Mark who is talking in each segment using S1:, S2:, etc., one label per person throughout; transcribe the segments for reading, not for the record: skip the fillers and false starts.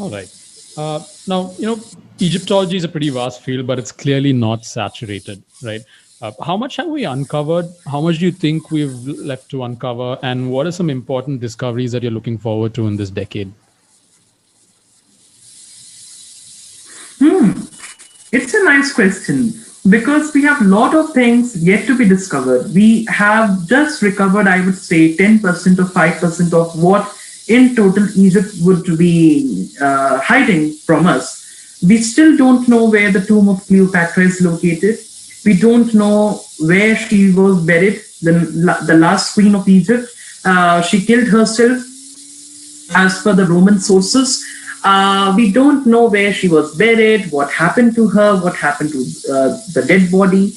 S1: All right. Now, Egyptology is a pretty vast field, but it's clearly not saturated, right? How much have we uncovered? How much do you think we've left to uncover? And what are some important discoveries that you're looking forward to in this decade?
S2: It's a nice question because we have a lot of things yet to be discovered. We have just recovered, I would say, 10% or 5% of what in total Egypt would be hiding from us. We still don't know where the tomb of Cleopatra is located. We don't know where she was buried, the last queen of Egypt. She killed herself as per the Roman sources. We don't know where she was buried, what happened to her, what happened to the dead body.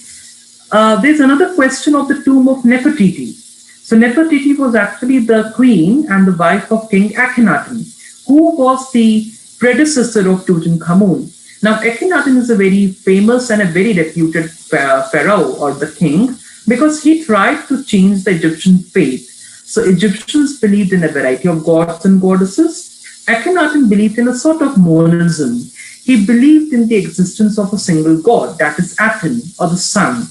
S2: There's another question of the tomb of Nefertiti. So Nefertiti was actually the queen and the wife of King Akhenaten, who was the predecessor of Tutankhamun. Now, Akhenaten is a very famous and a very reputed pharaoh or the king because he tried to change the Egyptian faith. So Egyptians believed in a variety of gods and goddesses. Akhenaten believed in a sort of monism. He believed in the existence of a single god, that is Aten or the sun.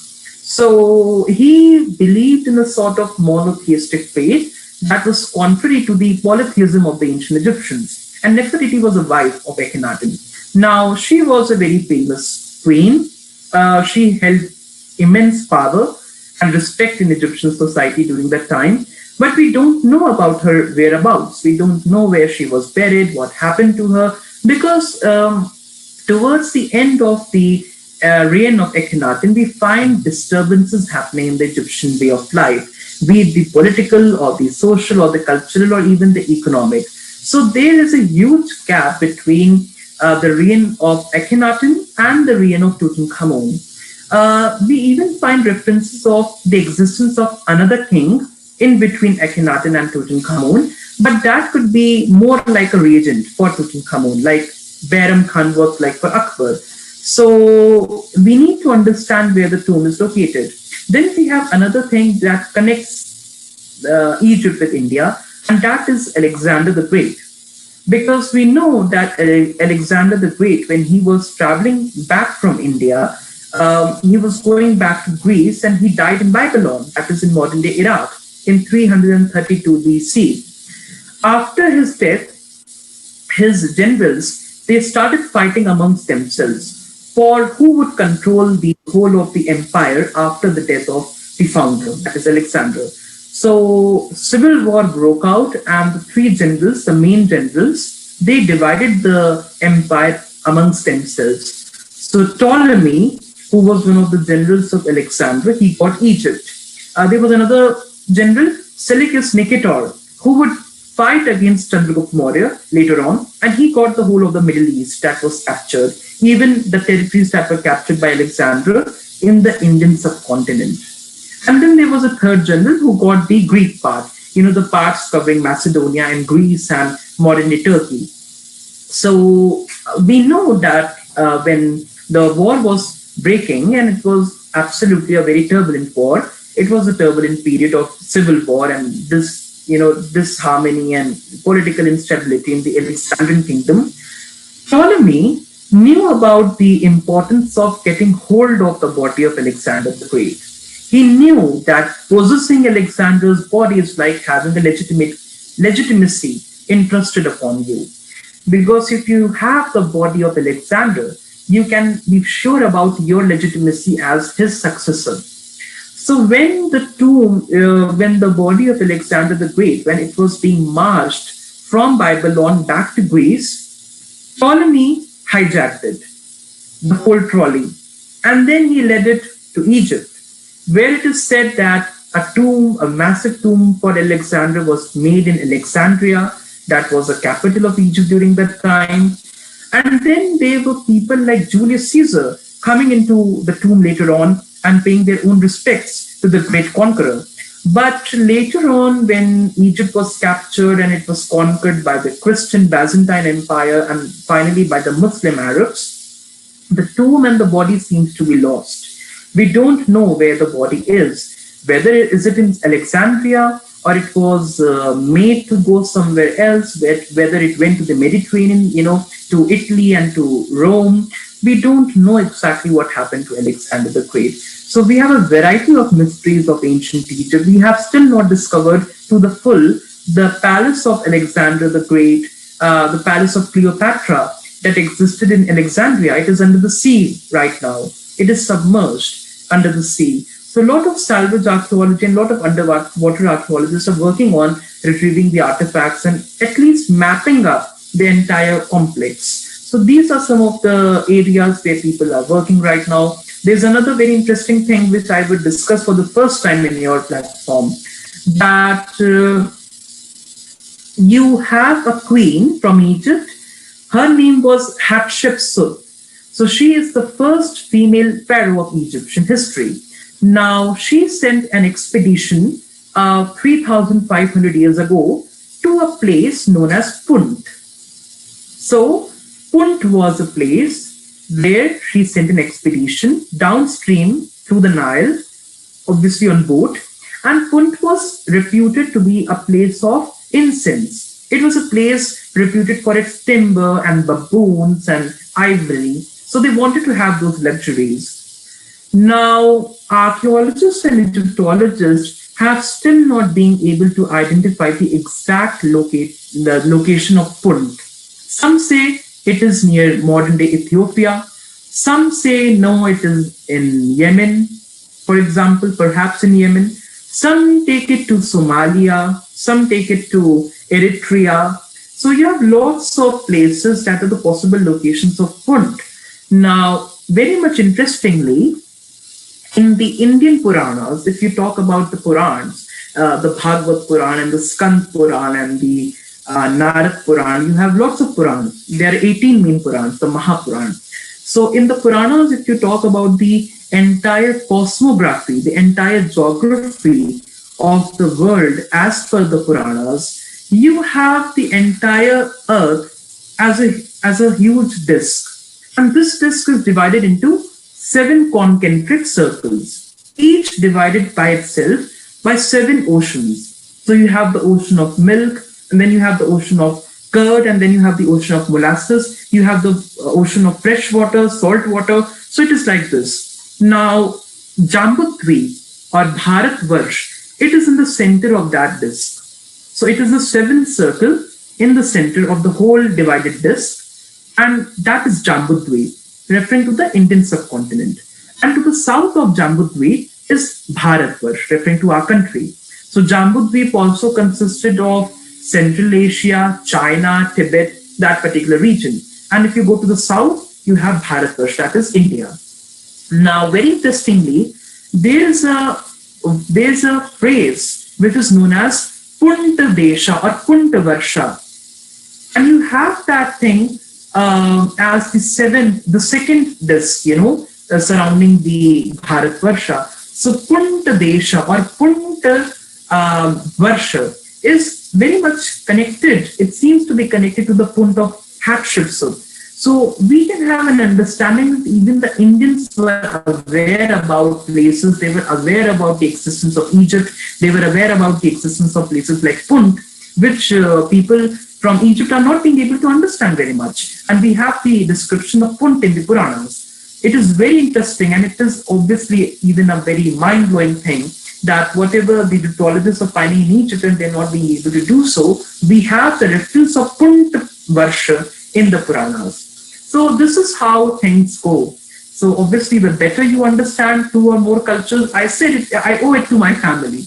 S2: So he believed in a sort of monotheistic faith that was contrary to the polytheism of the ancient Egyptians. And Nefertiti was a wife of Akhenaten. Now, she was a very famous queen. She held immense power and respect in Egyptian society during that time. But we don't know about her whereabouts. We don't know where she was buried, what happened to her, because towards the end of the reign of Akhenaten, we find disturbances happening in the Egyptian way of life, be it the political or the social or the cultural or even the economic. So there is a huge gap between the reign of Akhenaten and the reign of Tutankhamun. We even find references of the existence of another king in between Akhenaten and Tutankhamun, but that could be more like a regent for Tutankhamun, like Behram Khan was like for Akbar. So we need to understand where the tomb is located. Then we have another thing that connects Egypt with India, and that is Alexander the Great. Because we know that Alexander the Great, when he was traveling back from India, he was going back to Greece and he died in Babylon, that is in modern day Iraq, in 332 BC. After his death, his generals, they started fighting amongst themselves for who would control the whole of the empire after the death of the founder, that is Alexander. So civil war broke out and the three generals, the main generals, they divided the empire amongst themselves. So Ptolemy, who was one of the generals of Alexander, he got Egypt. There was another general, Seleucus Nicator, who would fight against Chandragupta Maurya later on, and he got the whole of the Middle East that was captured, even the territories that were captured by Alexander in the Indian subcontinent. And then there was a third general who got the Greek part, the parts covering Macedonia and Greece and modern day Turkey. So we know that when the war was breaking, and it was absolutely a very turbulent war, it was a turbulent period of civil war and disharmony and political instability in the Alexandrian kingdom. Ptolemy knew about the importance of getting hold of the body of Alexander the Great. He knew that possessing Alexander's body is like having a legitimacy entrusted upon you. Because if you have the body of Alexander, you can be sure about your legitimacy as his successor. So when the body of Alexander the Great, when it was being marched from Babylon back to Greece, Ptolemy hijacked it, the whole trolley, and then he led it to Egypt, where it is said that a massive tomb for Alexander was made in Alexandria, that was the capital of Egypt during that time. And then there were people like Julius Caesar coming into the tomb later on and paying their own respects to the great conqueror. But later on, when Egypt was captured and it was conquered by the Christian Byzantine Empire and finally by the Muslim Arabs, the tomb and the body seems to be lost. We don't know where the body is, whether is it in Alexandria or it was made to go somewhere else, whether it went to the Mediterranean, to Italy and to Rome. We don't know exactly what happened to Alexander the Great. So we have a variety of mysteries of ancient Egypt. We have still not discovered to the full the palace of Alexander the Great, the palace of Cleopatra that existed in Alexandria. It is under the sea right now. It is submerged under the sea. So a lot of salvage archaeology and a lot of underwater archaeologists are working on retrieving the artifacts and at least mapping up the entire complex. So these are some of the areas where people are working right now. There's another very interesting thing which I would discuss for the first time in your platform, that you have a queen from Egypt. Her name was Hatshepsut. So she is the first female pharaoh of Egyptian history. Now, she sent an expedition 3,500 years ago to a place known as Punt. So, Punt was a place where she sent an expedition downstream through the Nile, obviously on boat, and Punt was reputed to be a place of incense. It was a place reputed for its timber and baboons and ivory. So they wanted to have those luxuries. Now, archaeologists and Egyptologists have still not been able to identify the location of Punt. Some say it is near modern day Ethiopia. Some say no, it is in Yemen, for example, perhaps in Yemen. Some take it to Somalia, some take it to Eritrea. So you have lots of places that are the possible locations of Punt. Now, very much interestingly, in the Indian Puranas, if you talk about the Purans, the Bhagavad Puran and the Skand Puran and the Narad Puran, you have lots of Purans. There are 18 main Purans, the Mahapuran. So in the Puranas, if you talk about the entire cosmography, the entire geography of the world as per the Puranas, you have the entire earth as a huge disk. And this disk is divided into 7 concentric circles, each divided by itself by 7 oceans. So you have the ocean of milk, and then you have the ocean of curd, and then you have the ocean of molasses, you have the ocean of fresh water, salt water. So it is like this. Now, Jambudvi or Bharatvarsh, it is in the center of that disk. So it is a 7th circle in the center of the whole divided disk, and that is Jambudvi, referring to the Indian subcontinent. And to the south of Jambudvi is Bharatvarsh, referring to our country. So Jambudvip also consisted of Central Asia, China, Tibet, that particular region. And if you go to the south, you have Bharatvarsh, that is India. Now, very interestingly, there's a phrase which is known as Punta Desha or Punta Varsha. And you have that thing as the second disk, surrounding the Bharatvarsha. So Punta Desha or Punta Varsha is very much connected. It seems to be connected to the Punt of Hatshepsut. So we can have an understanding that even the Indians were aware about places. They were aware about the existence of Egypt. They were aware about the existence of places like Punt, which people from Egypt are not being able to understand very much. And we have the description of Punt in the Puranas. It is very interesting, and it is obviously even a very mind-blowing thing that whatever the Egyptologists are finding in Egypt and they're not being able to do so, we have the reference of Punt Varsha in the Puranas. So this is how things go. So obviously, the better you understand 2 or more cultures, I said it, I owe it to my family,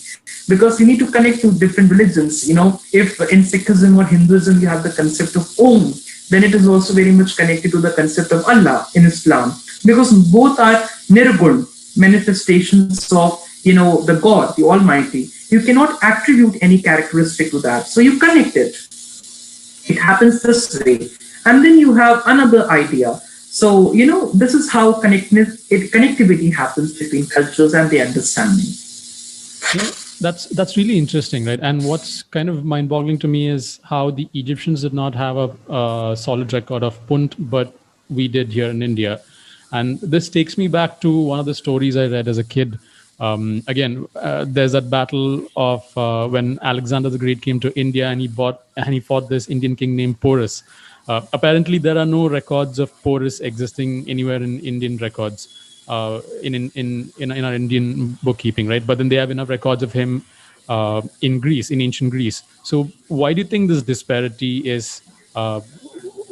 S2: because you need to connect to different religions. If in Sikhism or Hinduism you have the concept of Om, then it is also very much connected to the concept of Allah in Islam, because both are nirgun, manifestations of the God, the Almighty. You cannot attribute any characteristic to that, so you connect it. It happens this way. And then you have another idea. So, this is how connectivity happens between cultures and the understanding.
S1: That's really interesting, right? And what's kind of mind-boggling to me is how the Egyptians did not have a solid record of Punt, but we did here in India. And this takes me back to one of the stories I read as a kid, Again, there's that battle of when Alexander the Great came to India and he fought this Indian king named Porus. Apparently, there are no records of Porus existing anywhere in Indian records, in our Indian bookkeeping, right? But then they have enough records of him in Greece, in ancient Greece. So why do you think this disparity is?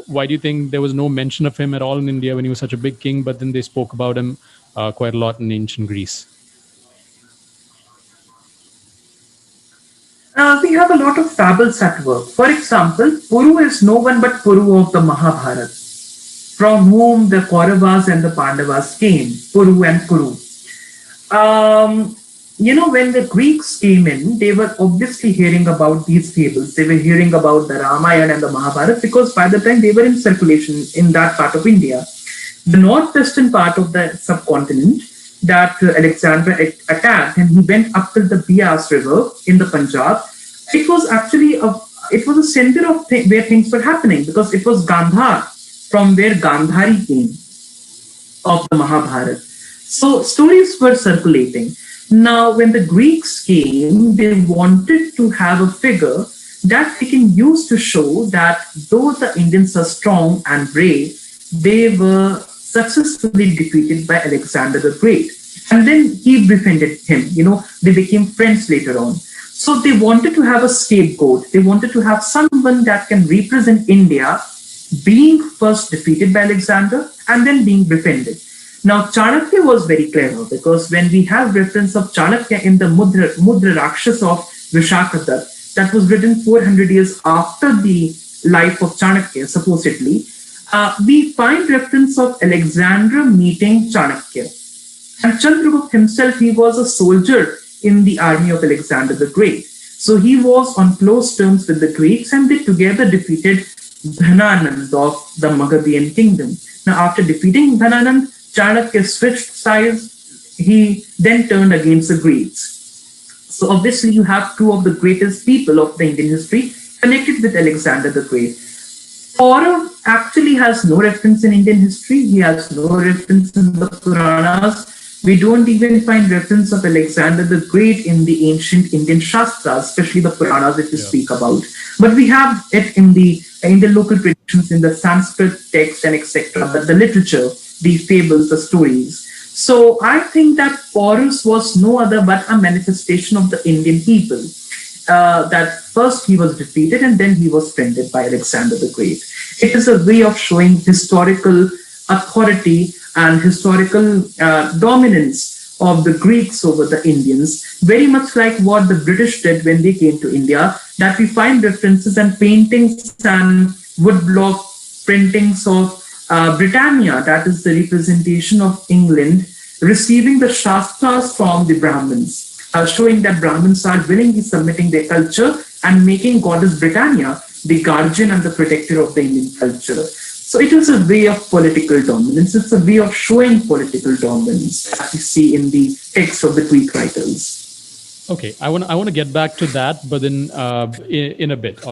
S1: Why do you think there was no mention of him at all in India when he was such a big king, but then they spoke about him quite a lot in ancient Greece?
S2: We have a lot of fables at work. For example, Puru is no one but Puru of the Mahabharata, from whom the Kauravas and the Pandavas came, Puru and Puru. When the Greeks came in, they were obviously hearing about these fables. They were hearing about the Ramayana and the Mahabharata because by the time they were in circulation in that part of India, the northwestern part of the subcontinent that Alexander attacked, and he went up to the Bias River in the Punjab. It was actually a center of where things were happening because it was Gandhar, from where Gandhari came of the Mahabharata. So stories were circulating. Now, when the Greeks came, they wanted to have a figure that they can use to show that though the Indians are strong and brave, they were successfully defeated by Alexander the Great. And then he befriended him. They became friends later on. So they wanted to have a scapegoat. They wanted to have someone that can represent India being first defeated by Alexander and then being befriended. Now, Chanakya was very clever because when we have reference of Chanakya in the Mudra Rakshas of Vishakadatta, that was written 400 years after the life of Chanakya, supposedly, we find reference of Alexander meeting Chanakya. And Chandragupta himself, he was a soldier in the army of Alexander the Great. So he was on close terms with the Greeks and they together defeated Dhananand of the Magadhian kingdom. Now, after defeating Dhananand, Chanakya switched sides. He then turned against the Greeks. So obviously you have two of the greatest people of the Indian history connected with Alexander the Great. Puru actually has no reference in Indian history. He has no reference in the Puranas. We don't even find reference of Alexander the Great in the ancient Indian Shastras, especially the Puranas that you speak about. But we have it in the local traditions, in the Sanskrit text and etc. But the literature, the fables, the stories. So I think that Porus was no other but a manifestation of the Indian people. That first he was defeated and then he was friended by Alexander the Great. It is a way of showing historical authority and historical dominance of the Greeks over the Indians, very much like what the British did when they came to India, that we find references and paintings and woodblock printings of Britannia, that is the representation of England, receiving the Shastras from the Brahmins, showing that Brahmins are willingly submitting their culture and making Goddess Britannia the guardian and the protector of the Indian culture. So it was a way of political dominance. It's a way of showing political dominance, as we see in the text of the Greek writers.
S1: Okay, I want to get back to that, but then in a bit.